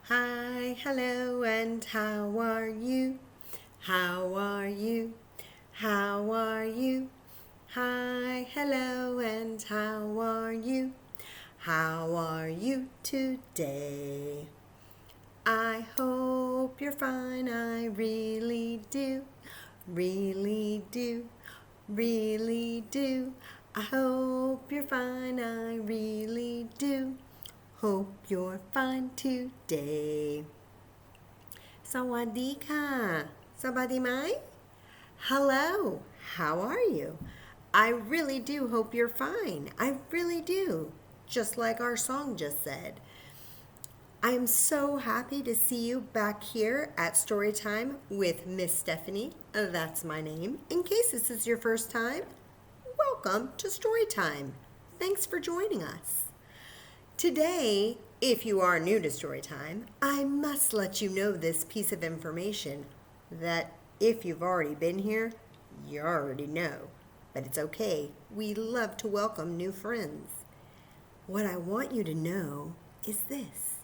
Hi, hello, and how are you? How are you? How are you? Hi, hello, and how are you? How are you today? I hope you're fine, I really do, really do, really do. I hope you're fine, I really do. Hope you're fine today. สวัสดีค่ะสบายดีไหม Hello, how are you? I really do hope you're fine. I really do. Just like our song just said. I am so happy to see you back here at Storytime with Miss Stephanie. That's my name. In case this is your first time, welcome to Storytime. Thanks for joining us. Today, if you are new to Storytime, I must let you know this piece of information that if you've already been here, you already know. But it's okay. We love to welcome new friends. What I want you to know is this.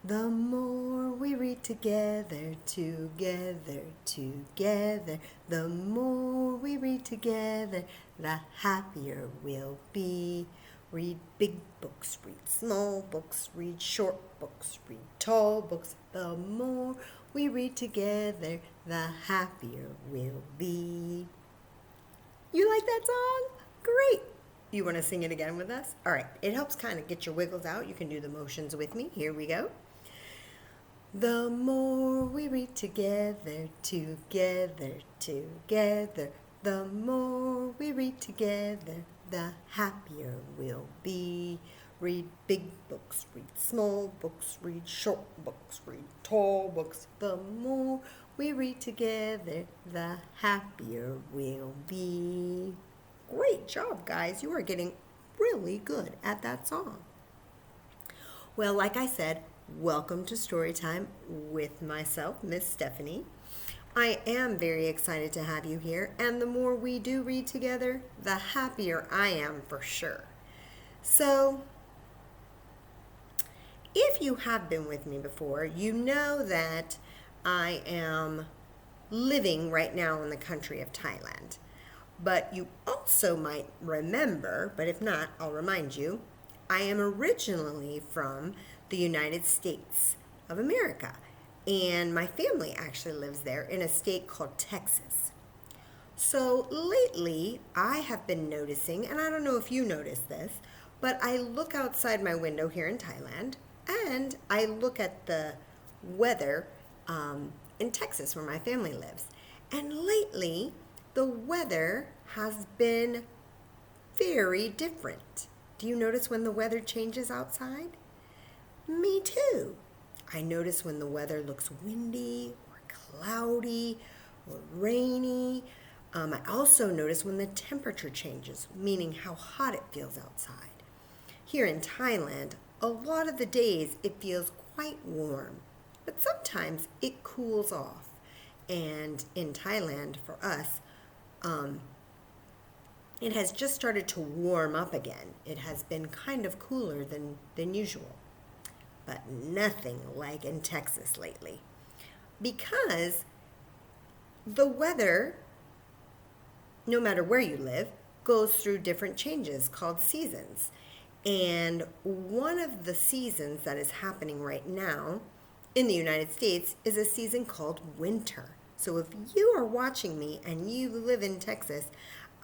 The more we read together, the more we read together, the happier we'll be. Read big books, read small books, read short books, read tall books. The more we read together, the happier we'll be. You like that song? Great. You want to sing it again with us? All right. It helps kind of get your wiggles out. You can do the motions with me. Here we go. The more we read together, the more we read together, the happier we'll be. Read big books, read small books, read short books, read tall books. The more we read together, the happier we'll be. Great job, guys. You are getting really good at that song. Well, like I said, welcome to Storytime with myself, Miss Stephanie. I am very excited to have you here, and the more we do read together, the happier I am for sure. So, if you have been with me before, you know that I am living right now in the country of Thailand. But you also might remember, but if not, I'll remind you, I am originally from the United States of America, and my family actually lives there in a state called Texas. So lately, I have been noticing, and I don't know if you notice this, but I look outside my window here in Thailand, and I look at the weather in Texas where my family lives. And lately, the weather has been very different. Do you notice when the weather changes outside? Me too. I notice when the weather looks windy or cloudy or rainy. I also notice when the temperature changes, meaning how hot it feels outside. Here in Thailand, a lot of the days it feels quite warm, but sometimes it cools off. And in Thailand, for us, it has just started to warm up again. It has been kind of cooler than usual, but nothing like in Texas lately. Because the weather, no matter where you live, goes through different changes called seasons. And one of the seasons that is happening right now in the United States is a season called winter. So if you are watching me and you live in Texas,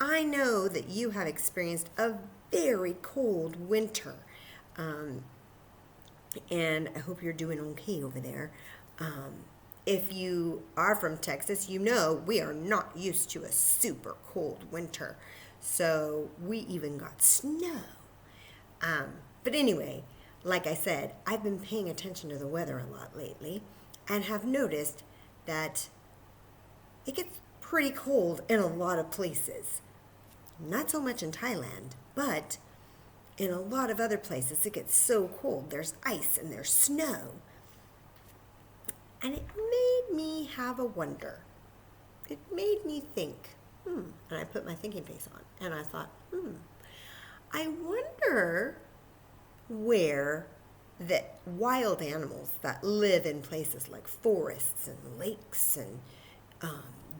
I know that you have experienced a very cold winter. And I hope you're doing okay over there. If you are from Texas, you know we are not used to a super cold winter. So we even got snow. But anyway, like I said, I've been paying attention to the weather a lot lately and have noticed that it gets pretty cold in a lot of places. Not so much in Thailand, but in a lot of other places it gets so cold. There's ice and there's snow. And it made me have a wonder. It made me think, and I put my thinking face on and I thought, I wonder where that wild animals that live in places like forests and lakes and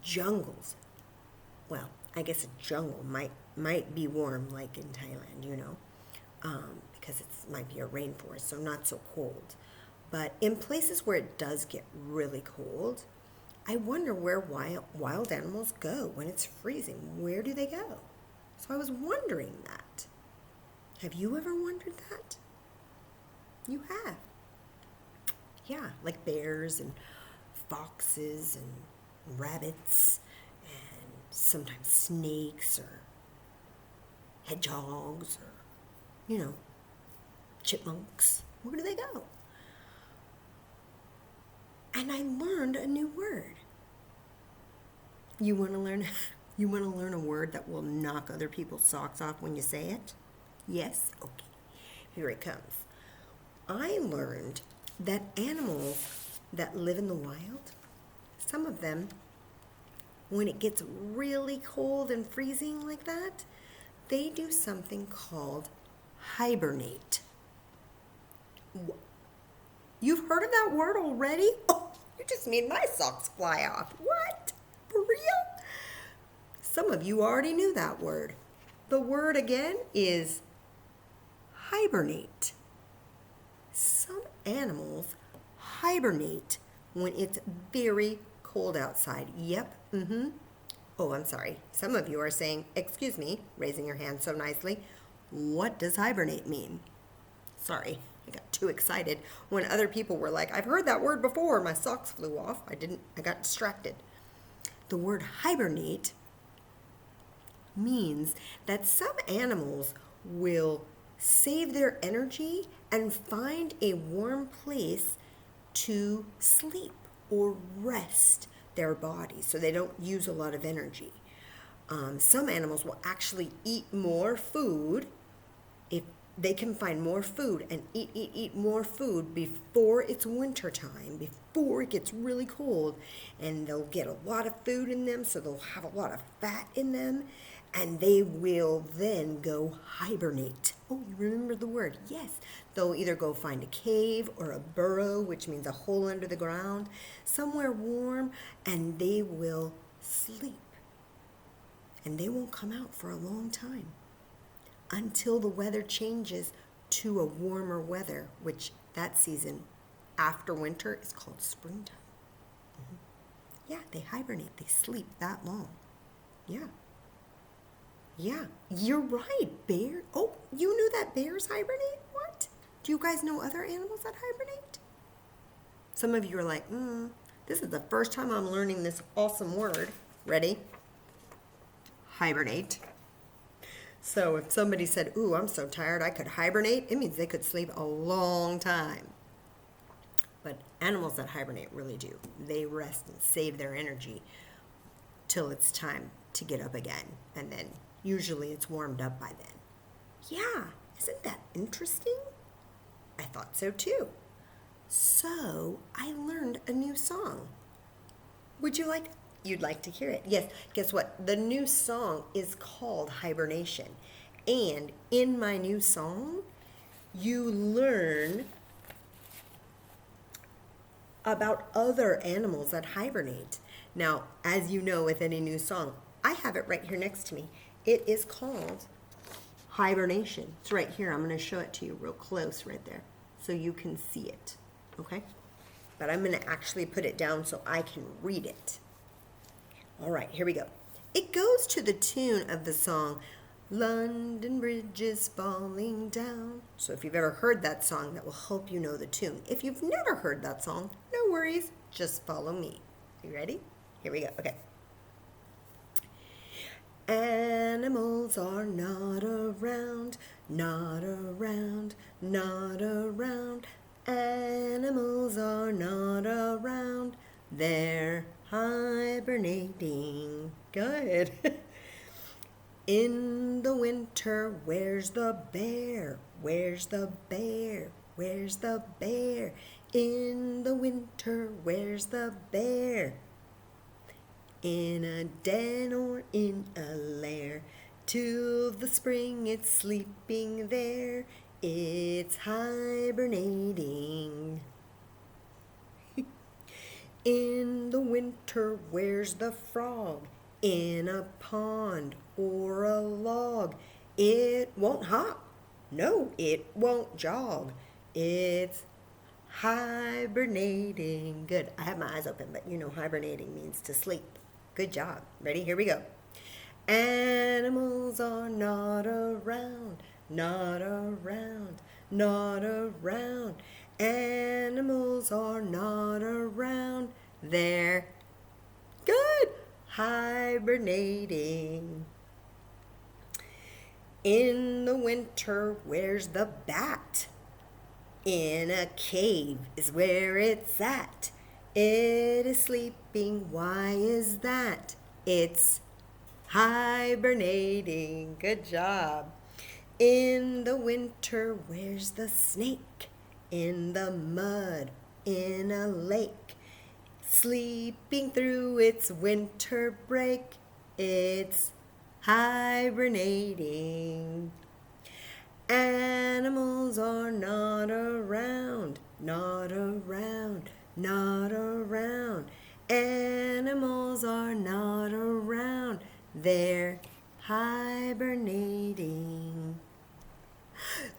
jungles, well, I guess a jungle might be warm like in Thailand, because it might be a rainforest, so not so cold. But in places where it does get really cold, I wonder where wild animals go when it's freezing. Where do they go? So I was wondering that. Have you ever wondered that? You have. Yeah, like bears and foxes and rabbits and sometimes snakes or hedgehogs or, chipmunks. Where do they go? And I learned a new word. You want to learn a word that will knock other people's socks off when you say it? Yes? Okay. Here it comes. I learned that animals that live in the wild, some of them, when it gets really cold and freezing like that, they do something called hibernate. You've heard of that word already? Oh, you just made my socks fly off. What? For real? Some of you already knew that word. The word again is hibernate. Some animals hibernate when it's very cold outside. Yep. Oh, I'm sorry. Some of you are saying, excuse me, raising your hand so nicely. What does hibernate mean? Sorry, I got too excited when other people were like, I've heard that word before. My socks flew off. I got distracted. The word hibernate means that some animals will save their energy and find a warm place to sleep or rest their bodies so they don't use a lot of energy. Some animals will actually eat more food if they can find more food and eat more food before it's winter time, before it gets really cold, and they'll get a lot of food in them, so they'll have a lot of fat in them, and they will then go hibernate. Oh, you remember the word? Yes. They'll either go find a cave or a burrow, which means a hole under the ground, somewhere warm, and they will sleep. And they won't come out for a long time until the weather changes to a warmer weather, which that season after winter is called springtime. Yeah, they hibernate. They sleep that long. Yeah, you're right, bear. Oh, you knew that bears hibernate? What? Do you guys know other animals that hibernate? Some of you are like, this is the first time I'm learning this awesome word. Ready? Hibernate. So if somebody said, ooh, I'm so tired I could hibernate, it means they could sleep a long time. But animals that hibernate really do. They rest and save their energy till it's time to get up again. And then usually it's warmed up by then. Yeah, isn't that interesting? I thought so too. So I learned a new song. You'd like to hear it? Yes, guess what? The new song is called Hibernation. And in my new song, you learn about other animals that hibernate. Now, as you know with any new song, I have it right here next to me. It is called Hibernation. It's right here. I'm going to show it to you real close right there so you can see it. Okay? But I'm going to actually put it down so I can read it. All right, here we go. It goes to the tune of the song, London Bridge is falling down. So if you've ever heard that song, that will help you know the tune. If you've never heard that song, no worries, just follow me. You ready? Here we go. Okay. Animals are not around, not around, not around. Animals are not around. They're hibernating. Good. In the winter, where's the bear? Where's the bear? Where's the bear? In the winter, where's the bear? In a den or in a lair, till the spring it's sleeping there. It It's hibernating. In the winter, where's the frog? In a pond or a log. It won't hop. No, it won't jog. It's hibernating. Good. I have my eyes open, but you know hibernating means to sleep. Good job. Ready? Here we go. Animals are not around, not around, not around. Animals are not around. They're good. Hibernating. In the winter, where's the bat? In a cave is where it's at. It is sleeping. Why is that? It's hibernating. Good job. In the winter, where's the snake? In the mud, in a lake. Sleeping through its winter break. It's hibernating. Animals are not around, not around, not around. Animals are not around. They're hibernating.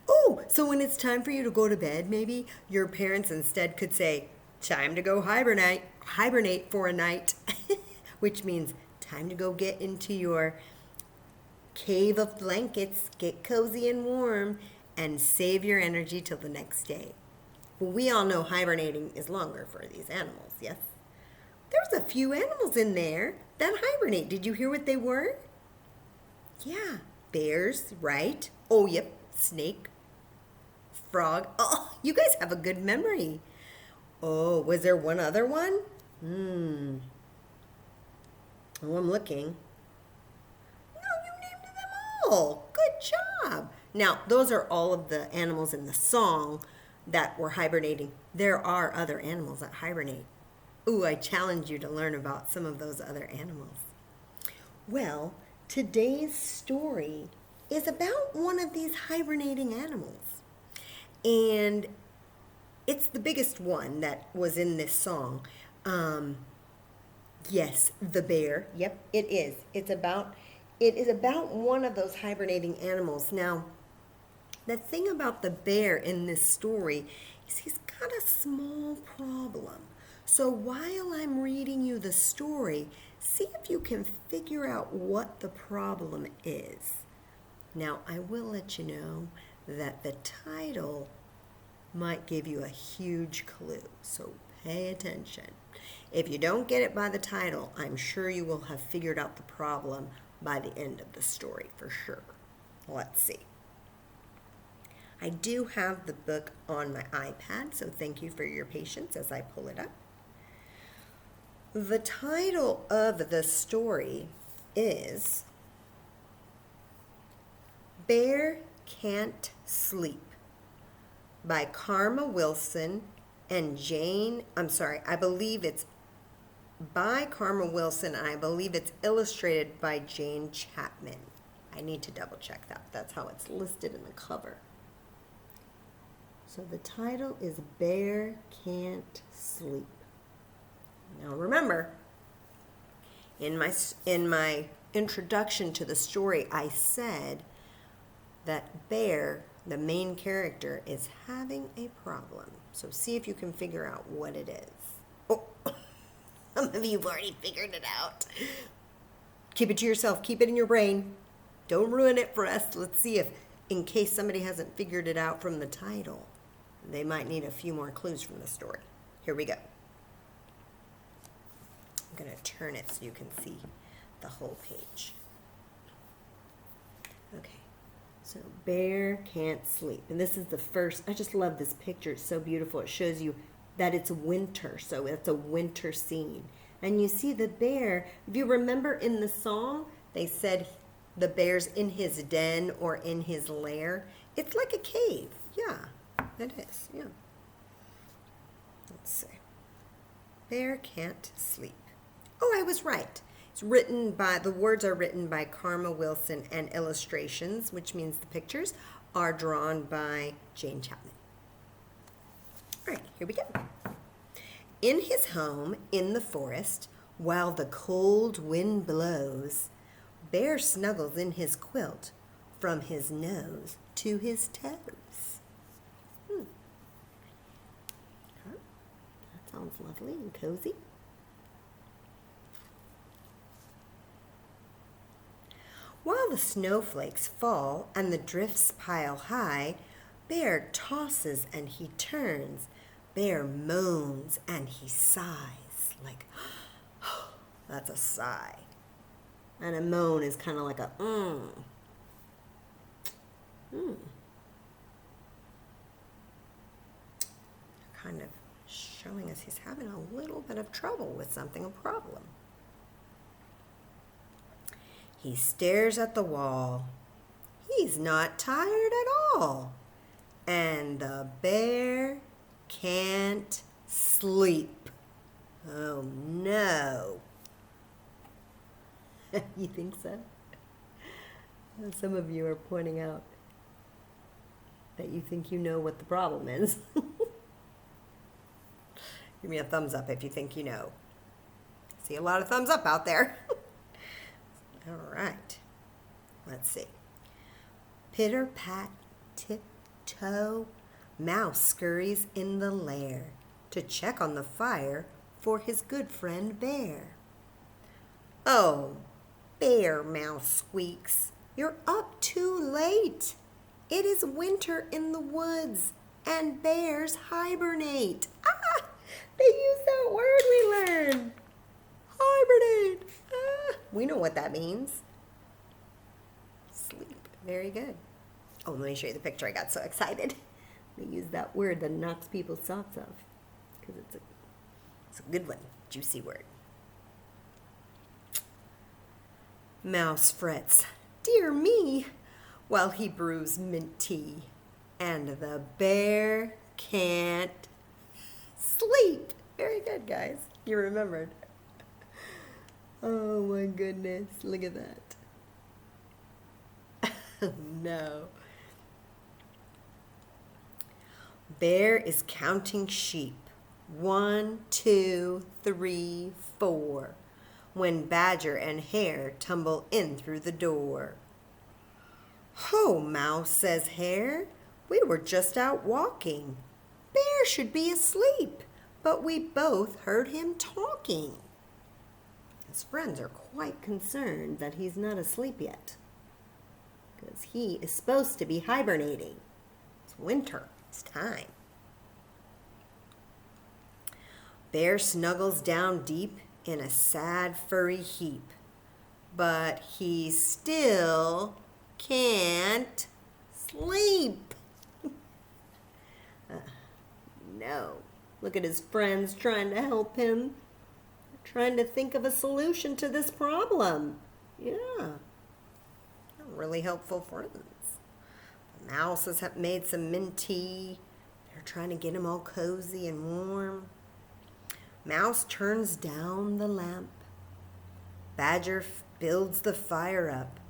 Oh, so when it's time for you to go to bed, maybe your parents instead could say, time to go hibernate for a night, which means time to go get into your cave of blankets, get cozy and warm, and save your energy till the next day. Well, we all know hibernating is longer for these animals, yes? There's a few animals in there that hibernate. Did you hear what they were? Yeah, bears, right? Oh, yep, snake, frog. Oh, you guys have a good memory. Oh, was there one other one? Oh, I'm looking. Oh, good job. Now, those are all of the animals in the song that were hibernating. There are other animals that hibernate. Ooh, I challenge you to learn about some of those other animals. Well, today's story is about one of these hibernating animals. And it's the biggest one that was in this song. Yes, the bear. Yep, it is. It is about one of those hibernating animals. Now, the thing about the bear in this story is he's got a small problem. So while I'm reading you the story, see if you can figure out what the problem is. Now, I will let you know that the title might give you a huge clue, so pay attention. If you don't get it by the title, I'm sure you will have figured out the problem by the end of the story for sure. Let's see. I do have the book on my iPad, so thank you for your patience as I pull it up. The title of the story is Bear Can't Sleep by Karma Wilson and I believe it's by Karma Wilson, and I believe it's illustrated by Jane Chapman. I need to double check that. That's how it's listed in the cover. So the title is Bear Can't Sleep. Now remember, in my introduction to the story, I said that Bear, the main character, is having a problem. So see if you can figure out what it is. Oh, some of you have already figured it out. Keep it to yourself. Keep it in your brain. Don't ruin it for us. Let's see if, in case somebody hasn't figured it out from the title, they might need a few more clues from the story. Here we go. I'm going to turn it so you can see the whole page. Okay. So Bear Can't Sleep. And this is the first. I just love this picture. It's so beautiful. It shows you that it's winter. So it's a winter scene. And you see the bear. If you remember in the song, they said the bear's in his den or in his lair. It's like a cave. Yeah, it is. Yeah. Let's see. Bear Can't Sleep. Oh, I was right. The words are written by Karma Wilson and illustrations, which means the pictures are drawn by Jane Chapman. All right, here we go. In his home in the forest, while the cold wind blows, Bear snuggles in his quilt from his nose to his toes. That sounds lovely and cozy. While the snowflakes fall and the drifts pile high, Bear tosses and he turns. Bear moans and he sighs like, that's a sigh. And a moan is kind of like a kind of showing us he's having a little bit of trouble with something, a problem. He stares at the wall. He's not tired at all. And the bear can't sleep. Oh no. You think so? Some of you are pointing out that you think you know what the problem is. Give me a thumbs up if you think you know. See a lot of thumbs up out there. All right. Let's see. Pitter pat, tiptoe, Mouse scurries in the lair to check on the fire for his good friend Bear. Oh, Bear, Mouse squeaks, you're up too late. It is winter in the woods and bears hibernate. Ah, they use that word we learned. Hibernate. Ah, we know what that means. Sleep. Very good. Oh, let me show you the picture. I got so excited. They use that word that knocks people's socks off because it's a good one. Juicy word. Mouse frets, dear me, while he brews mint tea. And the bear can't sleep. Very good, guys. You remembered. Oh my goodness, look at that. No. Bear is counting sheep. 1, 2, 3, 4. When Badger and Hare tumble in through the door. Ho, Mouse, says Hare, we were just out walking. Bear should be asleep, but we both heard him talking. His friends are quite concerned that he's not asleep yet, because he is supposed to be hibernating. It's winter, it's time. Bear snuggles down deep in a sad furry heap, but he still can't sleep. No. Look at his friends trying to help him, trying to think of a solution to this problem. Yeah. Really helpful friends. The mouses have made some mint tea. They're trying to get him all cozy and warm. Mouse turns down the lamp. Badger builds the fire up.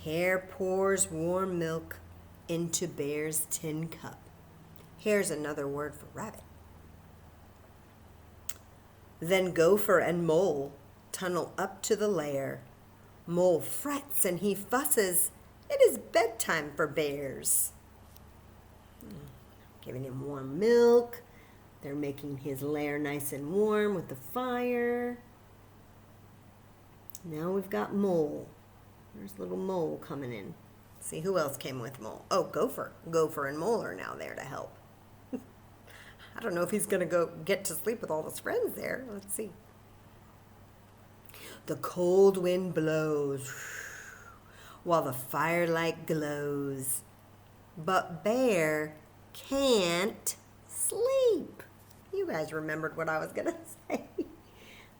Hare pours warm milk into Bear's tin cup. Hare's another word for rabbit. Then Gopher and Mole tunnel up to the lair. Mole frets and he fusses. It is bedtime for bears. Giving him warm milk. They're making his lair nice and warm with the fire. Now we've got Mole. There's little Mole coming in. Let's see who else came with Mole. Oh, Gopher. Gopher and Mole are now there to help. I don't know if he's going to go get to sleep with all his friends there. Let's see. The cold wind blows while the firelight glows. But Bear can't sleep. You guys remembered what I was going to say.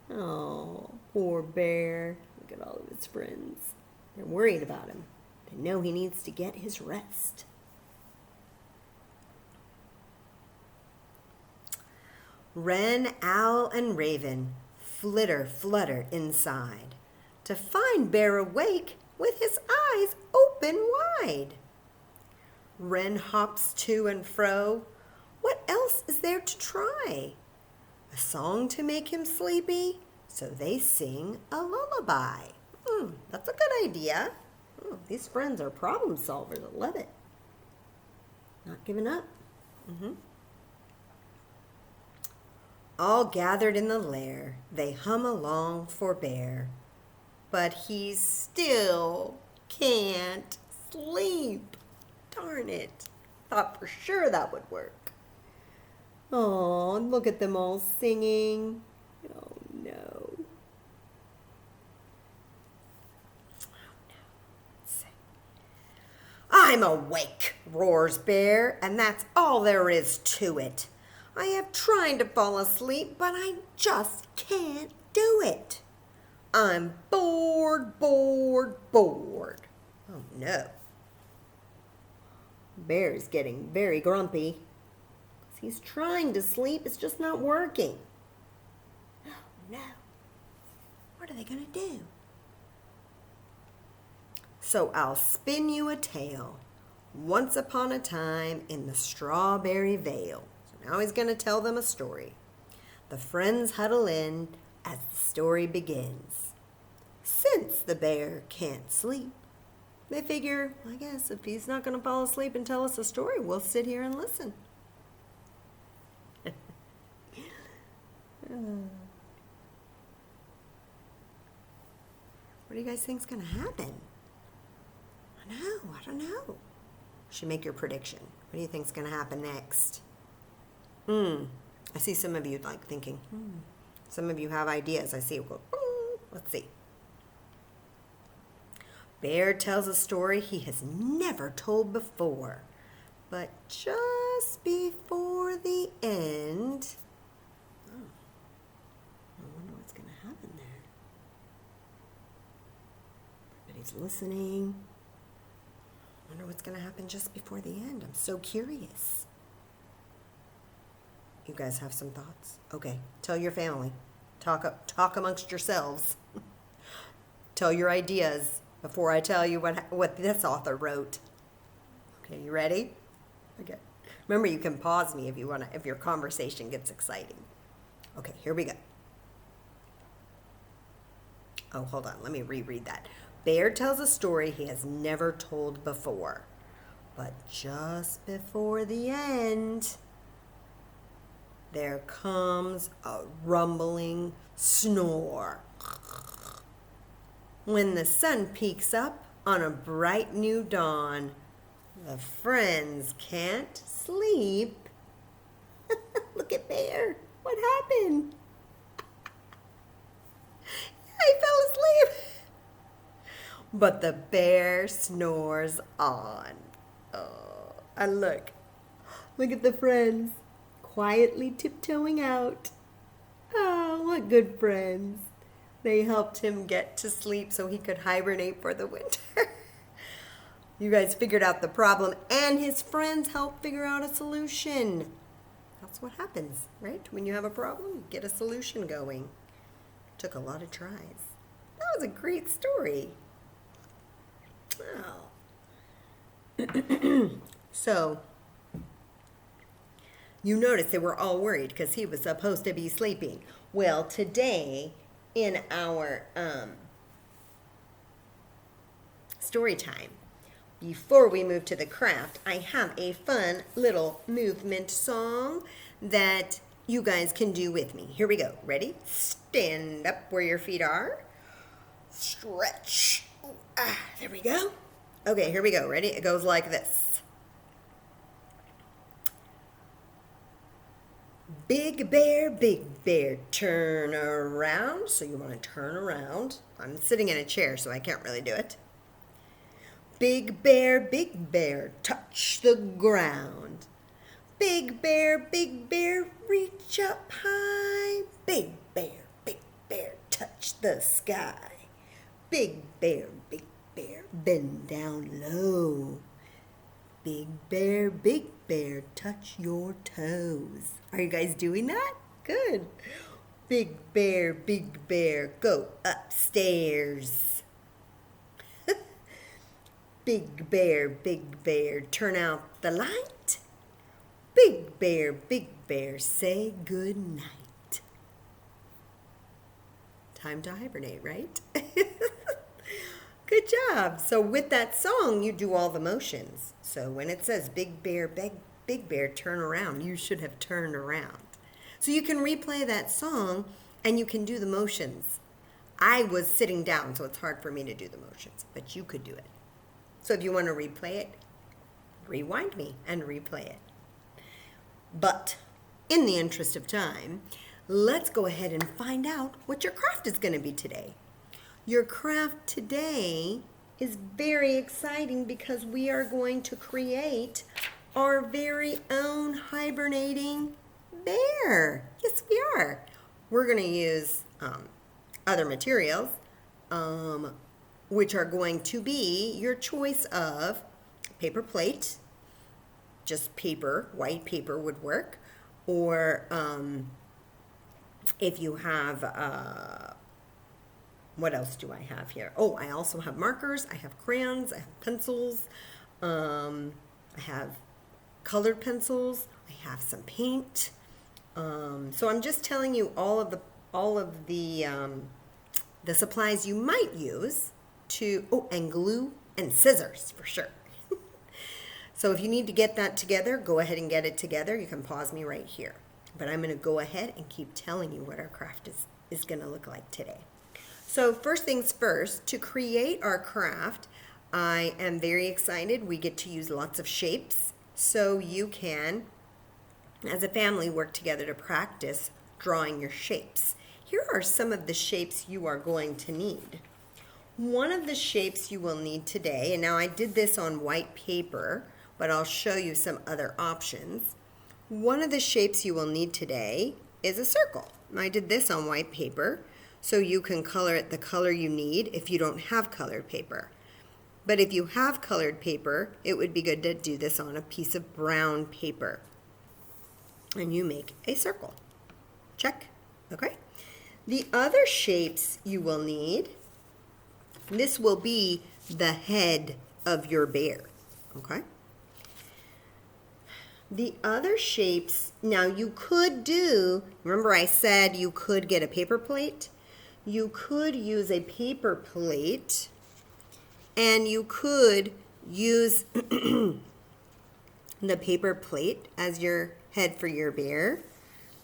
Oh, poor Bear. Look at all of his friends. They're worried about him. They know he needs to get his rest. Wren, owl, and raven flutter inside to find Bear awake with his eyes open wide. Wren hops to and fro. What else is there to try? A song to make him sleepy, so they sing a lullaby. That's a good idea. These friends are problem solvers. I love it. Not giving up. All gathered in the lair, they hum along for Bear. But he still can't sleep. Darn it. Thought for sure that would work. Oh, look at them all singing. Oh, no. I'm awake, roars Bear, and that's all there is to it. I have tried to fall asleep, but I just can't do it. I'm bored, bored, bored. Oh, no. Bear's getting very grumpy. He's trying to sleep, it's just not working. Oh, no. What are they going to do? So I'll spin you a tale. Once upon a time in the strawberry vale. So now he's going to tell them a story. The friends huddle in as the story begins. Since the bear can't sleep, they figure, I guess if he's not going to fall asleep and tell us a story, we'll sit here and listen. What do you guys think's going to happen? I don't know. Should make your prediction. What do you think's going to happen next? I see some of you like thinking. Some of you have ideas. I see it go. Let's see. Bear tells a story he has never told before. But just before the end, I wonder what's going to happen there. Everybody's listening. I wonder what's going to happen just before the end. I'm so curious. You guys have some thoughts? Okay, tell your family. Talk amongst yourselves. Tell your ideas before I tell you what this author wrote. Okay, you ready? Okay. Remember, you can pause me if your conversation gets exciting. Okay, here we go. Oh, hold on. Let me reread that. Bear tells a story he has never told before. But just before the end, there comes a rumbling snore. When the sun peeks up on a bright new dawn, the friends can't sleep. Look at Bear. What happened? He fell asleep. But the bear snores on. Oh, and look at the friends quietly tiptoeing out. Oh, what good friends. They helped him get to sleep so he could hibernate for the winter. You guys figured out the problem, and his friends helped figure out a solution. That's what happens, right? When you have a problem, you get a solution going. Took a lot of tries. That was a great story. Oh. So, you notice they were all worried because he was supposed to be sleeping. Well, today in our story time, before we move to the craft, I have a fun little movement song that you guys can do with me. Here we go. Ready? Stand up where your feet are. Stretch. There we go. Okay, here we go. Ready? It goes like this. Big bear, turn around. So you want to turn around. I'm sitting in a chair, so I can't really do it. Big bear, touch the ground. Big bear, reach up high. Big bear, touch the sky. Big bear, bend down low. Big bear, touch your toes. Are you guys doing that? Good. Big bear, go upstairs. Big bear, turn out the light. Big bear, say good night. Time to hibernate, right? Good job. So with that song, you do all the motions. So when it says big bear, turn around, you should have turned around. So you can replay that song and you can do the motions. I was sitting down, so it's hard for me to do the motions, but you could do it. So if you want to replay it, rewind me and replay it. But in the interest of time, let's go ahead and find out what your craft is going to be today. Your craft today is very exciting because we are going to create our very own hibernating bear. Yes, we are. We're going to use other materials, which are going to be your choice of paper plate, just paper, white paper would work, or if you have, what else do I have here? Oh, I also have markers, I have crayons, I have pencils, I have colored pencils, I have some paint. So I'm just telling you all of the supplies you might use to, oh, and glue and scissors for sure. So if you need to get that together, go ahead and get it together. You can pause me right here. But I'm going to go ahead and keep telling you what our craft is going to look like today. So first things first, to create our craft, I am very excited. We get to use lots of shapes. So you can, as a family, work together to practice drawing your shapes. Here are some of the shapes you are going to need. One of the shapes you will need today, and now I did this on white paper, but I'll show you some other options. One of the shapes you will need today is a circle. I did this on white paper, so you can color it the color you need if you don't have colored paper. But if you have colored paper, it would be good to do this on a piece of brown paper. And you make a circle. Check. Okay. The other shapes you will need, this will be the head of your bear. Okay. The other shapes, now you could do, remember I said you could get a paper plate? You could use a paper plate and you could use the paper plate as your head for your bear,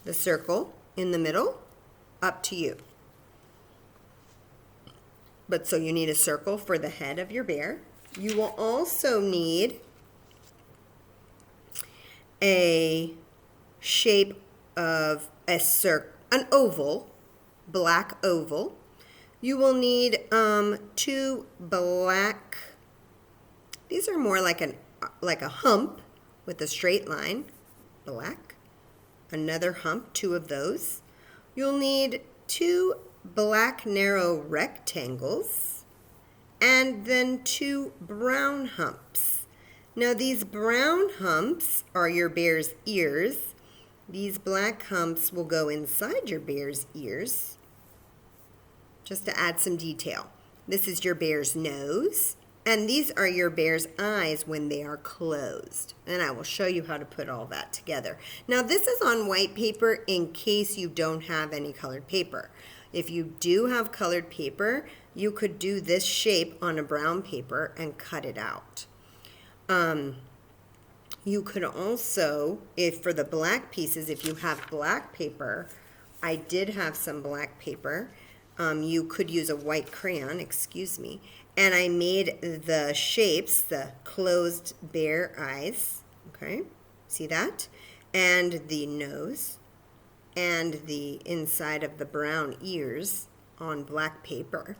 the circle in the middle, up to you. But so you need a circle for the head of your bear. You will also need a shape of an oval, black oval. You will need two black, these are more like a hump with a straight line, black. Another hump, two of those. You'll need two black narrow rectangles and then two brown humps. Now these brown humps are your bear's ears. These black humps will go inside your bear's ears. Just to add some detail. This is your bear's nose, and these are your bear's eyes when they are closed. And I will show you how to put all that together. Now this is on white paper in case you don't have any colored paper. If you do have colored paper, you could do this shape on a brown paper and cut it out. You could also, if for the black pieces, if you have black paper, I did have some black paper. You could use a white crayon, excuse me, and I made the shapes, the closed bear eyes, okay, see that? And the nose, and the inside of the brown ears on black paper.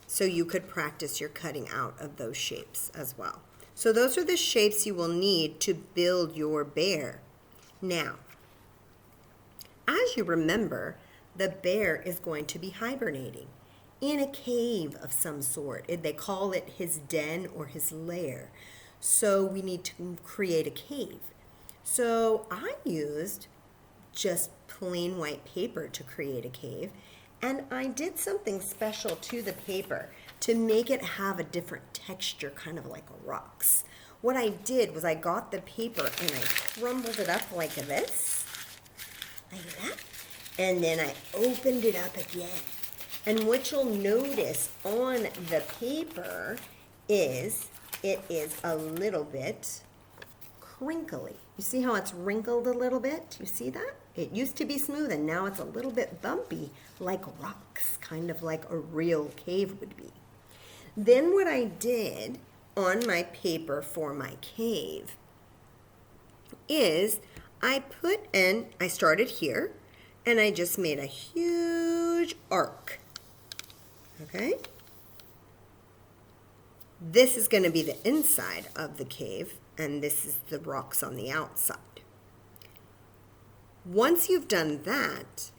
So you could practice your cutting out of those shapes as well. So those are the shapes you will need to build your bear. Now, as you remember, the bear is going to be hibernating in a cave of some sort. They call it his den or his lair. So we need to create a cave. So I used just plain white paper to create a cave, and I did something special to the paper. to make it have a different texture, kind of like rocks. What I did was I got the paper and I crumbled it up like this, like that, and then I opened it up again. And what you'll notice on the paper is it is a little bit crinkly. You see how it's wrinkled a little bit? You see that? It used to be smooth and now it's a little bit bumpy, like rocks, kind of like a real cave would be. Then what I did on my paper for my cave is I started here and I just made a huge arc. Okay? This is going to be the inside of the cave, and this is the rocks on the outside. Once you've done that,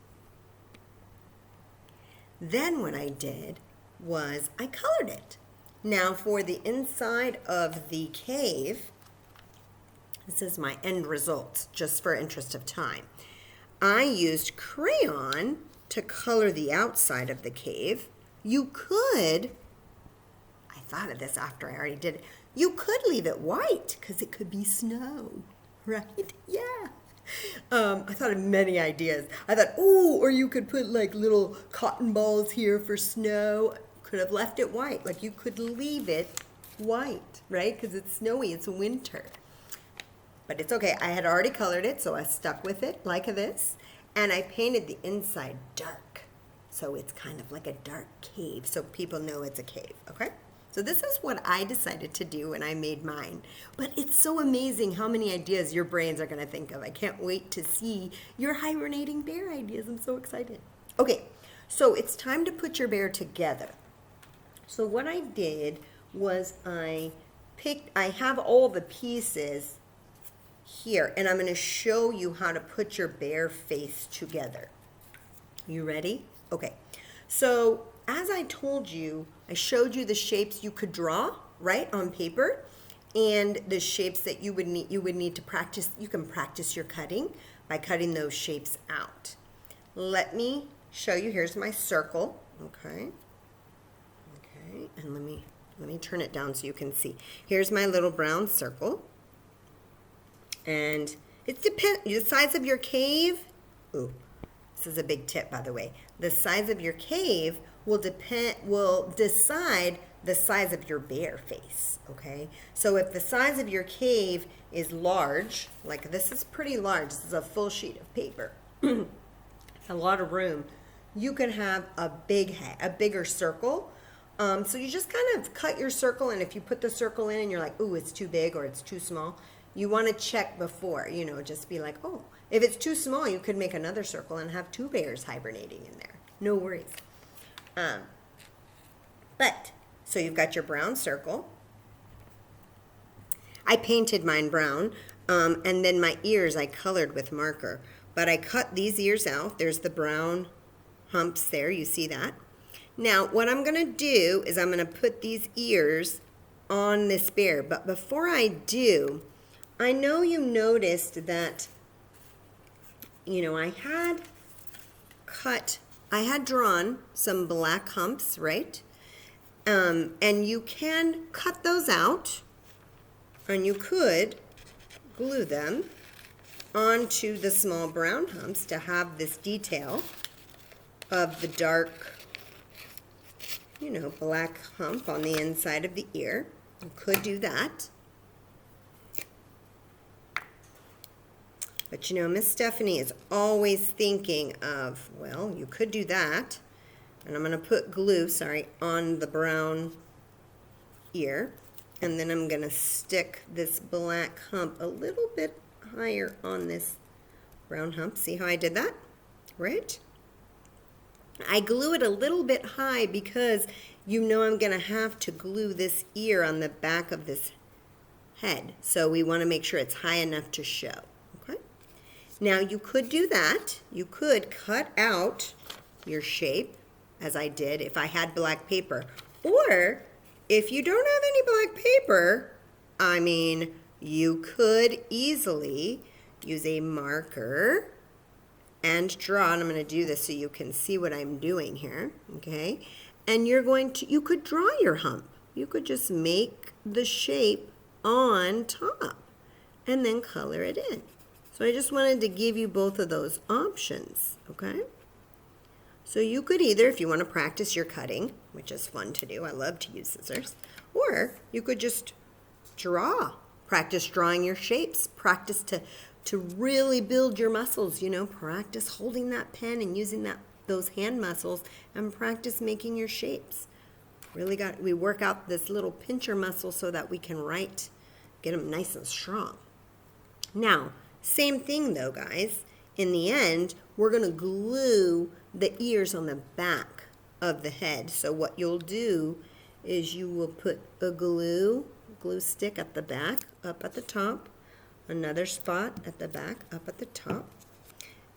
then what I did was I colored it. Now for the inside of the cave, this is my end result, just for interest of time. I used crayon to color the outside of the cave. You could, I thought of this after I already did it, you could leave it white because it could be snow, right? Yeah. I thought of many ideas. I thought, or you could put like little cotton balls here for snow. Could have left it white. Like you could leave it white, right? Because it's snowy, it's winter. But it's okay. I had already colored it, so I stuck with it like this. And I painted the inside dark. So it's kind of like a dark cave, so people know it's a cave, okay? So this is what I decided to do when I made mine. But it's so amazing how many ideas your brains are gonna think of. I can't wait to see your hibernating bear ideas. I'm so excited. Okay, so it's time to put your bear together. So what I did was I have all the pieces here, and I'm gonna show you how to put your bear face together. You ready? Okay, so as I told you, I showed you the shapes you could draw, right, on paper, and the shapes that you would need to practice. You can practice your cutting by cutting those shapes out. Let me show you. Here's my circle. Okay, and let me turn it down so you can see. Here's my little brown circle, and it depends. The size of your cave. Ooh. This is a big tip, by the way. The size of your cave will decide the size of your bear face, okay? So if the size of your cave is large, like this is pretty large, this is a full sheet of paper, it's a lot of room, you can have a bigger circle. So you just kind of cut your circle, and if you put the circle in and you're like, ooh, it's too big or it's too small, you want to check before, just be like, oh, if it's too small, you could make another circle and have two bears hibernating in there. No worries. So you've got your brown circle. I painted mine brown, and then my ears I colored with marker. But I cut these ears out. There's the brown humps there. You see that? Now, what I'm going to do is I'm going to put these ears on this bear. But before I do, I know you noticed that I had drawn some black humps, right? And you can cut those out, and you could glue them onto the small brown humps to have this detail of the dark, black hump on the inside of the ear. You could do that. But Miss Stephanie is always thinking of, well, you could do that. And I'm going to put glue, on the brown ear. And then I'm going to stick this black hump a little bit higher on this brown hump. See how I did that? Right? I glue it a little bit high because I'm going to have to glue this ear on the back of this head. So we want to make sure it's high enough to show. Now you could do that. You could cut out your shape, as I did if I had black paper. Or if you don't have any black paper, you could easily use a marker and draw. And I'm going to do this so you can see what I'm doing here, okay? And you could draw your hump. You could just make the shape on top and then color it in. So I just wanted to give you both of those options, okay? So you could either, if you want to practice your cutting, which is fun to do, I love to use scissors, or you could just draw. Practice drawing your shapes. Practice to really build your muscles, practice holding that pen and using those hand muscles and practice making your shapes. We work out this little pincher muscle so that we can write, get them nice and strong. Now, same thing though, guys. In the end, we're going to glue the ears on the back of the head. So what you'll do is you will put a glue stick at the back, up at the top, another spot at the back, up at the top,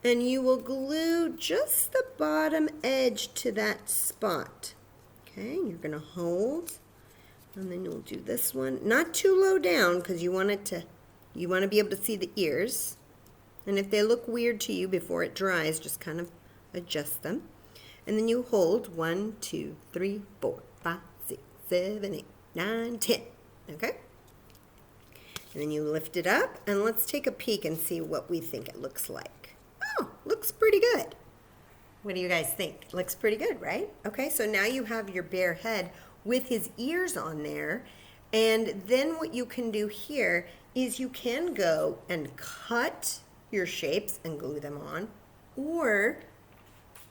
and you will glue just the bottom edge to that spot. Okay, you're going to hold, and then you'll do this one, not too low down because you want to be able to see the ears. And if they look weird to you before it dries, just kind of adjust them. And then you hold 1, 2, 3, 4, 5, 6, 7, 8, 9, 10. Okay? And then you lift it up, and let's take a peek and see what we think it looks like. Oh, looks pretty good. What do you guys think? Looks pretty good, right? Okay, so now you have your bear head with his ears on there. And then what you can do here is you can go and cut your shapes and glue them on, or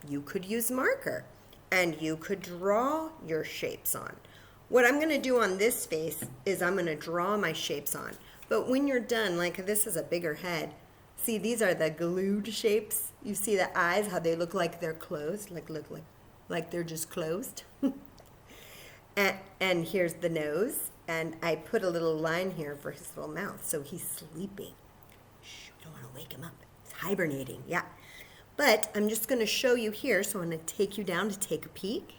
you could use marker and you could draw your shapes on. What I'm going to do on this face is I'm going to draw my shapes on. But when you're done, like this is a bigger head, see these are the glued shapes. You see the eyes, how they look like they're closed, like they're just closed. and here's the nose, and I put a little line here for his little mouth, so he's sleeping. Shh, we don't want to wake him up. He's hibernating, yeah. But I'm just going to show you here, so I'm going to take you down to take a peek,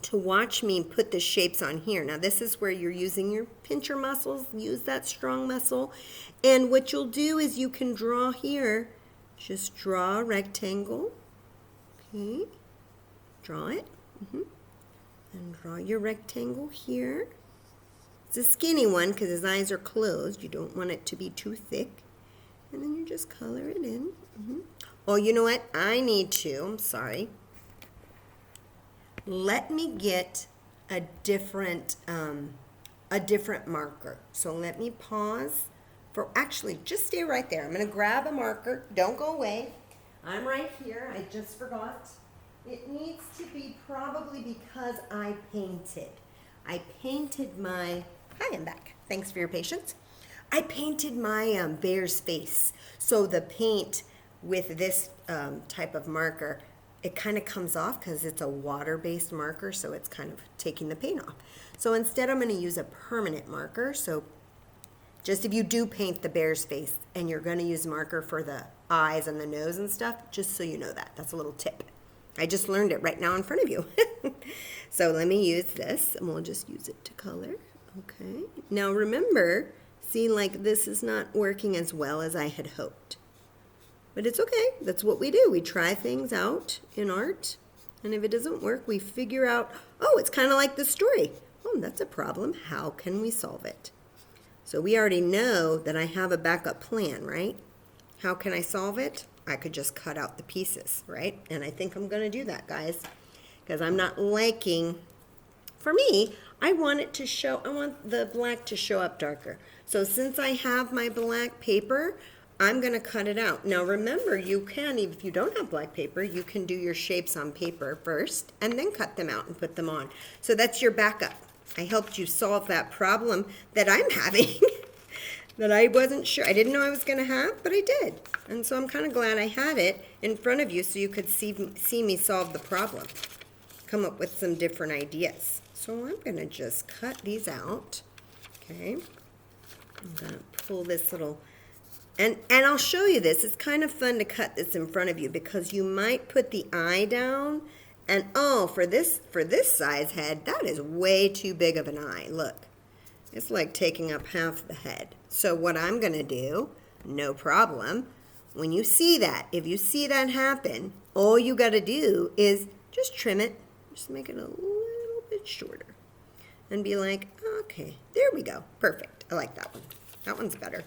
to watch me put the shapes on here. Now this is where you're using your pincher muscles, use that strong muscle. And what you'll do is you can draw here, just draw a rectangle, okay, draw it, and draw your rectangle here. It's a skinny one because his eyes are closed, you don't want it to be too thick. And then you just color it in. Oh, you know what, I'm sorry. Let me get a different marker. So let me pause actually, just stay right there. I'm going to grab a marker. Don't go away. I'm right here. I just forgot. It needs to be probably because I painted. Hi, I'm back. Thanks for your patience. I painted my bear's face. So the paint with this type of marker, it kind of comes off because it's a water-based marker, so it's kind of taking the paint off. So instead I'm going to use a permanent marker. So just if you do paint the bear's face and you're going to use marker for the eyes and the nose and stuff, just so you know that. That's a little tip. I just learned it right now in front of you. So let me use this, and we'll just use it to color. Okay. Now remember, see, like this is not working as well as I had hoped. But it's okay. That's what we do. We try things out in art. And if it doesn't work, we figure out, oh, it's kind of like the story. Oh, that's a problem. How can we solve it? So we already know that I have a backup plan, right? How can I solve it? I could just cut out the pieces, right? And I think I'm going to do that, guys, because I'm not liking, for me, I want the black to show up darker. So since I have my black paper, I'm going to cut it out. Now remember, you can, if you don't have black paper, you can do your shapes on paper first and then cut them out and put them on. So that's your backup. I helped you solve that problem that I'm having that I wasn't sure. I didn't know I was going to have, but I did. And so I'm kind of glad I had it in front of you so you could see me solve the problem, come up with some different ideas. So I'm going to just cut these out. Okay. I'm going to pull this little... And I'll show you this. It's kind of fun to cut this in front of you because you might put the eye down and oh, for this size head, that is way too big of an eye. Look, it's like taking up half the head. So what I'm going to do, no problem, when you see that, if you see that happen, all you got to do is just trim it. Just make it a little bit shorter. And be like, okay, there we go. Perfect. I like that one. That one's better.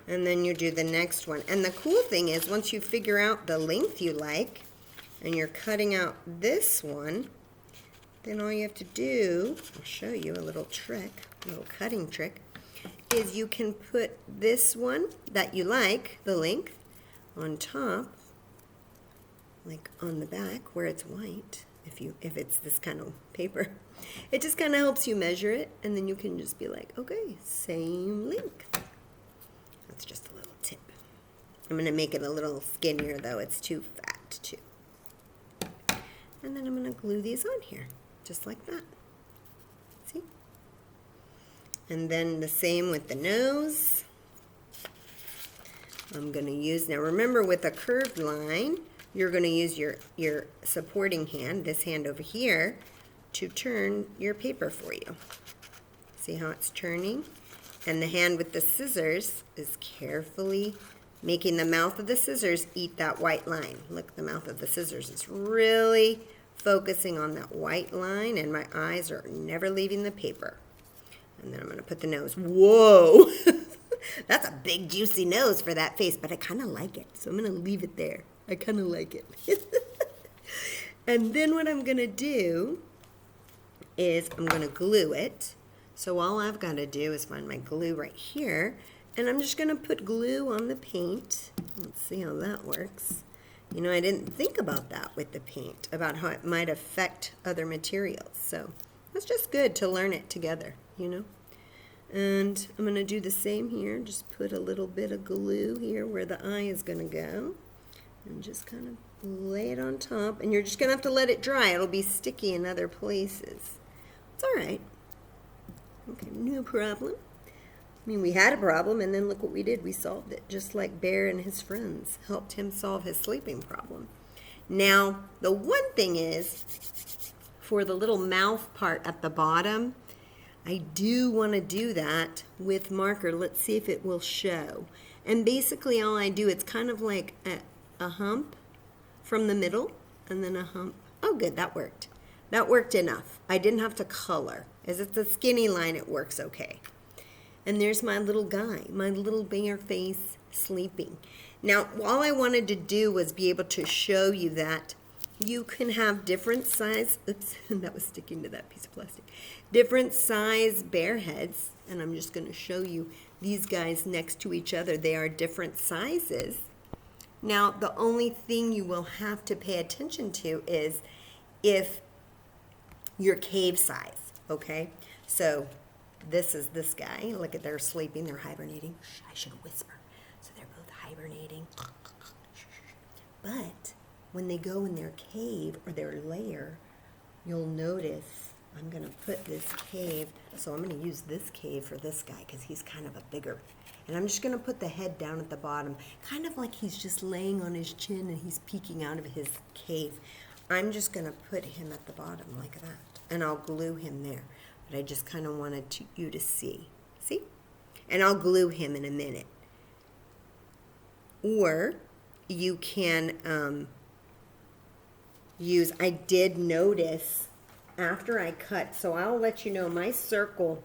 And then you do the next one. And the cool thing is once you figure out the length you like and you're cutting out this one, then all you have to do, I'll show you a little trick, a little cutting trick, is you can put this one that you like, the length, on top, like on the back where it's white, if it's this kind of paper. It just kind of helps you measure it, and then you can just be like, okay, same length. That's just a little tip. I'm going to make it a little skinnier, though. It's too fat, too. And then I'm going to glue these on here, just like that. See? And then the same with the nose. I'm going to use, now remember with a curved line, you're going to use your supporting hand, this hand over here, to turn your paper for you. See how it's turning? And the hand with the scissors is carefully making the mouth of the scissors eat that white line. Look, the mouth of the scissors is really focusing on that white line, and my eyes are never leaving the paper. And then I'm going to put the nose. Whoa! That's a big, juicy nose for that face, but I kind of like it, so I'm going to leave it there. I kind of like it. And then what I'm going to do is I'm going to glue it. So all I've got to do is find my glue right here, and I'm just going to put glue on the paint. Let's see how that works. You know, I didn't think about that with the paint, about how it might affect other materials. So it's just good to learn it together, you know. And I'm going to do the same here. Just put a little bit of glue here where the eye is going to go. And just kind of lay it on top. And you're just going to have to let it dry. It'll be sticky in other places. It's all right. Okay, no problem. I mean, we had a problem, and then look what we did. We solved it, just like Bear and his friends helped him solve his sleeping problem. Now, the one thing is, for the little mouth part at the bottom, I do want to do that with marker. Let's see if it will show. And basically all I do, it's kind of like a hump from the middle, and then a hump. Oh, good, that worked. That worked enough. I didn't have to color. As it's a skinny line, it works okay. And there's my little guy, my little bear face sleeping. Now, all I wanted to do was be able to show you that you can have different size, oops, that was sticking to that piece of plastic, different size bear heads, and I'm just going to show you these guys next to each other. They are different sizes. Now, the only thing you will have to pay attention to is if your cave size, okay? So this is this guy. Look at, they're sleeping, they're hibernating. Shh, I should whisper. So they're both hibernating. But when they go in their cave or their lair, you'll notice I'm going to put this cave, so I'm going to use this cave for this guy because he's kind of a bigger. And I'm just going to put the head down at the bottom, kind of like he's just laying on his chin and he's peeking out of his cave. I'm just going to put him at the bottom like that, and I'll glue him there. But I just kind of wanted you to see. See? And I'll glue him in a minute. Or you can use, I did notice after I cut, so I'll let you know my circle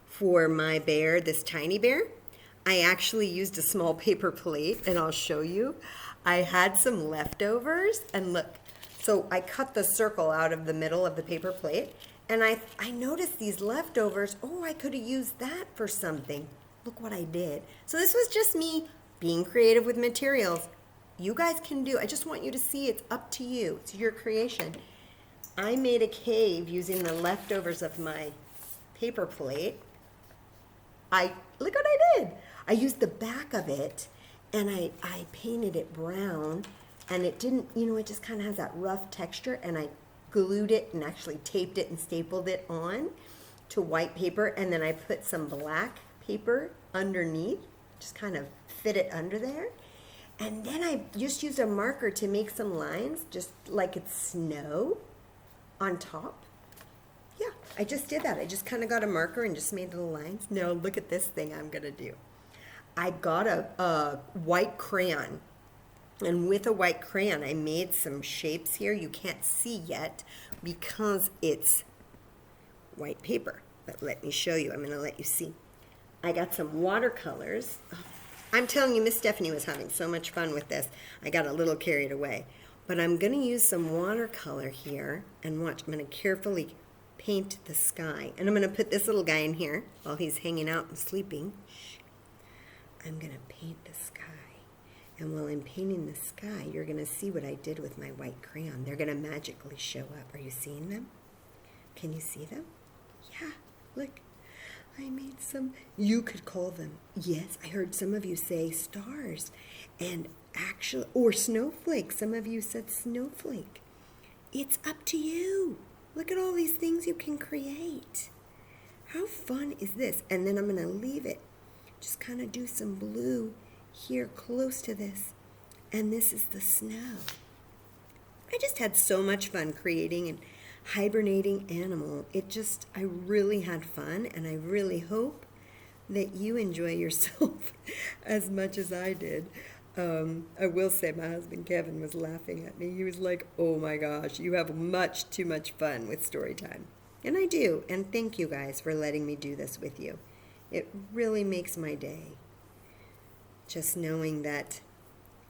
for my bear, this tiny bear, I actually used a small paper plate, and I'll show you. I had some leftovers, and look, so I cut the circle out of the middle of the paper plate, and I noticed these leftovers. Oh, I could have used that for something. Look what I did. So this was just me being creative with materials. You guys can do, I just want you to see, it's up to you. It's your creation. I made a cave using the leftovers of my paper plate. Look what I did. I used the back of it, and I painted it brown, and it didn't, you know, it just kind of has that rough texture, and I glued it and actually taped it and stapled it on to white paper, and then I put some black paper underneath, just kind of fit it under there. And then I just used a marker to make some lines, just like it's snow on top. Yeah, I just did that. I just kind of got a marker and just made little lines. Now look at this thing I'm going to do. I got a white crayon, And with a white crayon, I made some shapes here you can't see yet because it's white paper. But let me show you. I'm going to let you see. I got some watercolors. I'm telling you, Miss Stephanie was having so much fun with this. I got a little carried away. But I'm going to use some watercolor here. And watch, I'm going to carefully paint the sky. And I'm going to put this little guy in here while he's hanging out and sleeping. I'm going to paint the sky. And while I'm painting the sky, you're going to see what I did with my white crayon. They're going to magically show up. Are you seeing them? Can you see them? Yeah, look. I made some, you could call them, yes, I heard some of you say stars. And actually, or snowflakes. Some of you said snowflake. It's up to you. Look at all these things you can create. How fun is this? And then I'm going to leave it. Just kind of do some blue here close to this. And this is the snow. I just had so much fun creating and hibernating animal. I really had fun, and I really hope that you enjoy yourself as much as I did. I will say my husband Kevin was laughing at me. He was like, oh my gosh, you have much too much fun with story time. And I do, and thank you guys for letting me do this with you. It really makes my day. Just knowing that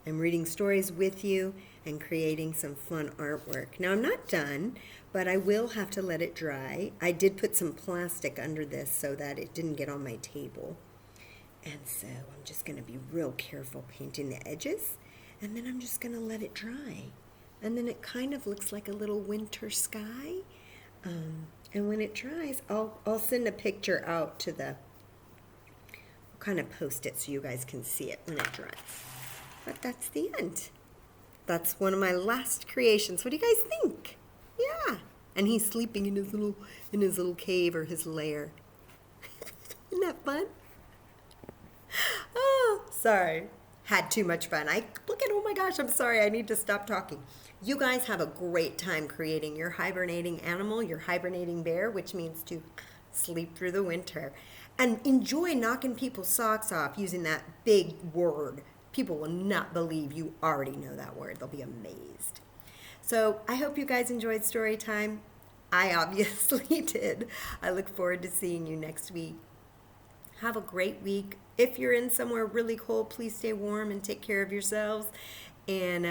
I'm reading stories with you and creating some fun artwork. Now I'm not done, but I will have to let it dry. I did put some plastic under this so that it didn't get on my table. And so I'm just going to be real careful painting the edges. And then I'm just going to let it dry. And then it kind of looks like a little winter sky. And when it dries, I'll send a picture out to I'll kind of post it so you guys can see it when it dries. But that's the end. That's one of my last creations. What do you guys think? Yeah. And he's sleeping in his little cave or his lair. Isn't that fun? Oh, sorry. Had too much fun. Oh my gosh, I'm sorry. I need to stop talking. You guys have a great time creating your hibernating animal, your hibernating bear, which means to sleep through the winter. And enjoy knocking people's socks off using that big word. People will not believe you already know that word. They'll be amazed. So I hope you guys enjoyed story time. I obviously did. I look forward to seeing you next week. Have a great week. If you're in somewhere really cold, please stay warm and take care of yourselves. And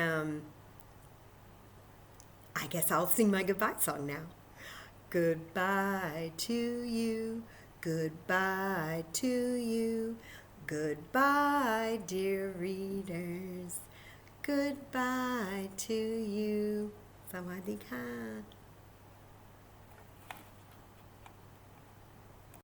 I guess I'll sing my goodbye song now. Goodbye to you. Goodbye to you. Goodbye, dear readers. Goodbye to you. Sawadee ka.